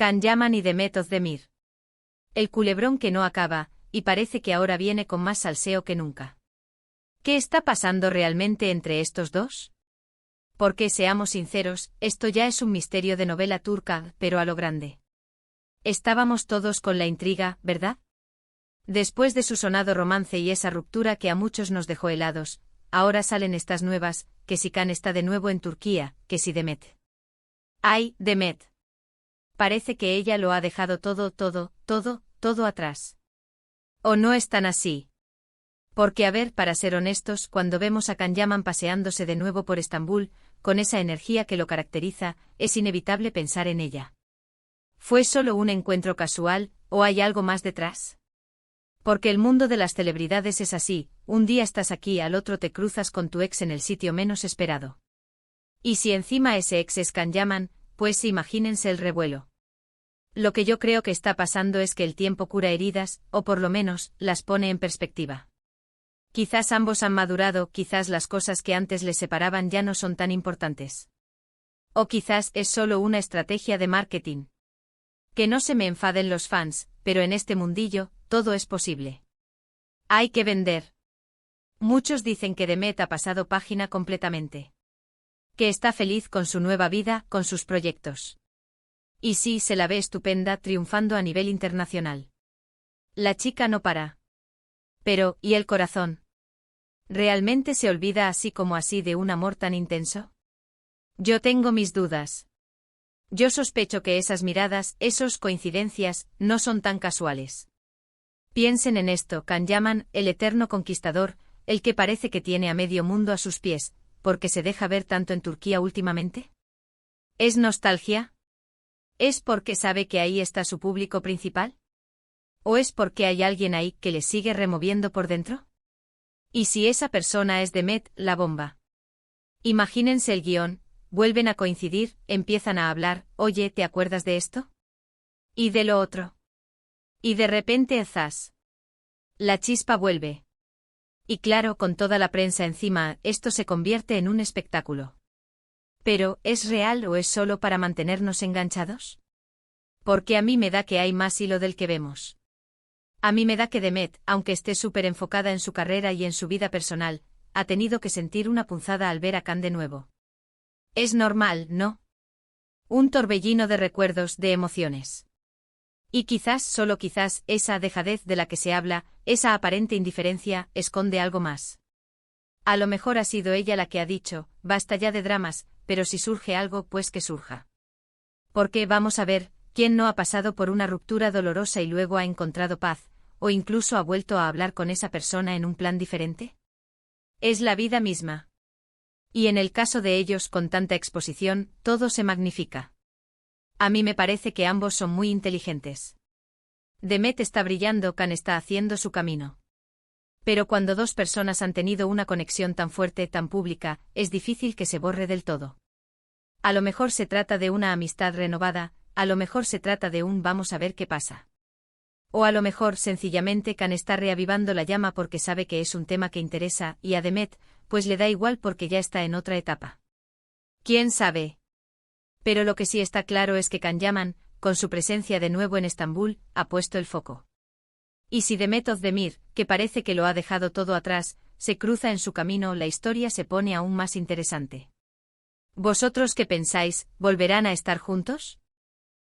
Can Yaman y Demet Özdemir. El culebrón que no acaba, y parece que ahora viene con más salseo que nunca. ¿Qué está pasando realmente entre estos dos? Porque, seamos sinceros, esto ya es un misterio de novela turca, pero a lo grande. Estábamos todos con la intriga, ¿verdad? Después de su sonado romance y esa ruptura que a muchos nos dejó helados, ahora salen estas nuevas, que si Can está de nuevo en Turquía, que si Demet. ¡Ay, Demet! Parece que ella lo ha dejado todo atrás. ¿O no es tan así? Porque a ver, para ser honestos, cuando vemos a Can Yaman paseándose de nuevo por Estambul, con esa energía que lo caracteriza, es inevitable pensar en ella. ¿Fue solo un encuentro casual, o hay algo más detrás? Porque el mundo de las celebridades es así, un día estás aquí, al otro te cruzas con tu ex en el sitio menos esperado. Y si encima ese ex es Can Yaman, pues imagínense el revuelo. Lo que yo creo que está pasando es que el tiempo cura heridas, o por lo menos, las pone en perspectiva. Quizás ambos han madurado, quizás las cosas que antes les separaban ya no son tan importantes. O quizás es solo una estrategia de marketing. Que no se me enfaden los fans, pero en este mundillo, todo es posible. Hay que vender. Muchos dicen que Demet ha pasado página completamente. Que está feliz con su nueva vida, con sus proyectos. Y sí, se la ve estupenda, triunfando a nivel internacional. La chica no para. Pero, ¿y el corazón? ¿Realmente se olvida así como así de un amor tan intenso? Yo tengo mis dudas. Yo sospecho que esas miradas, esas coincidencias, no son tan casuales. Piensen en esto, Can Yaman, el eterno conquistador, el que parece que tiene a medio mundo a sus pies, ¿por qué se deja ver tanto en Turquía últimamente? ¿Es nostalgia? ¿Es porque sabe que ahí está su público principal? ¿O es porque hay alguien ahí que le sigue removiendo por dentro? ¿Y si esa persona es Demet, la bomba? Imagínense el guión, vuelven a coincidir, empiezan a hablar, oye, ¿te acuerdas de esto? ¿Y de lo otro? Y de repente zas. La chispa vuelve. Y claro, con toda la prensa encima, esto se convierte en un espectáculo. Pero, ¿es real o es solo para mantenernos enganchados? Porque a mí me da que hay más hilo del que vemos. A mí me da que Demet, aunque esté súper enfocada en su carrera y en su vida personal, ha tenido que sentir una punzada al ver a Can de nuevo. Es normal, ¿no? Un torbellino de recuerdos, de emociones. Y quizás, solo quizás, esa dejadez de la que se habla, esa aparente indiferencia, esconde algo más. A lo mejor ha sido ella la que ha dicho, basta ya de dramas, pero si surge algo, pues que surja. Porque, vamos a ver, ¿quién no ha pasado por una ruptura dolorosa y luego ha encontrado paz, o incluso ha vuelto a hablar con esa persona en un plan diferente? Es la vida misma. Y en el caso de ellos con tanta exposición, todo se magnifica. A mí me parece que ambos son muy inteligentes. Demet está brillando, Can está haciendo su camino. Pero cuando dos personas han tenido una conexión tan fuerte, tan pública, es difícil que se borre del todo. A lo mejor se trata de una amistad renovada, a lo mejor se trata de un vamos a ver qué pasa. O a lo mejor sencillamente Can está reavivando la llama porque sabe que es un tema que interesa, y a Demet, pues le da igual porque ya está en otra etapa. ¿Quién sabe? Pero lo que sí está claro es que Can Yaman, con su presencia de nuevo en Estambul, ha puesto el foco. Y si Demet Özdemir, que parece que lo ha dejado todo atrás, se cruza en su camino, la historia se pone aún más interesante. ¿Vosotros qué pensáis, volverán a estar juntos?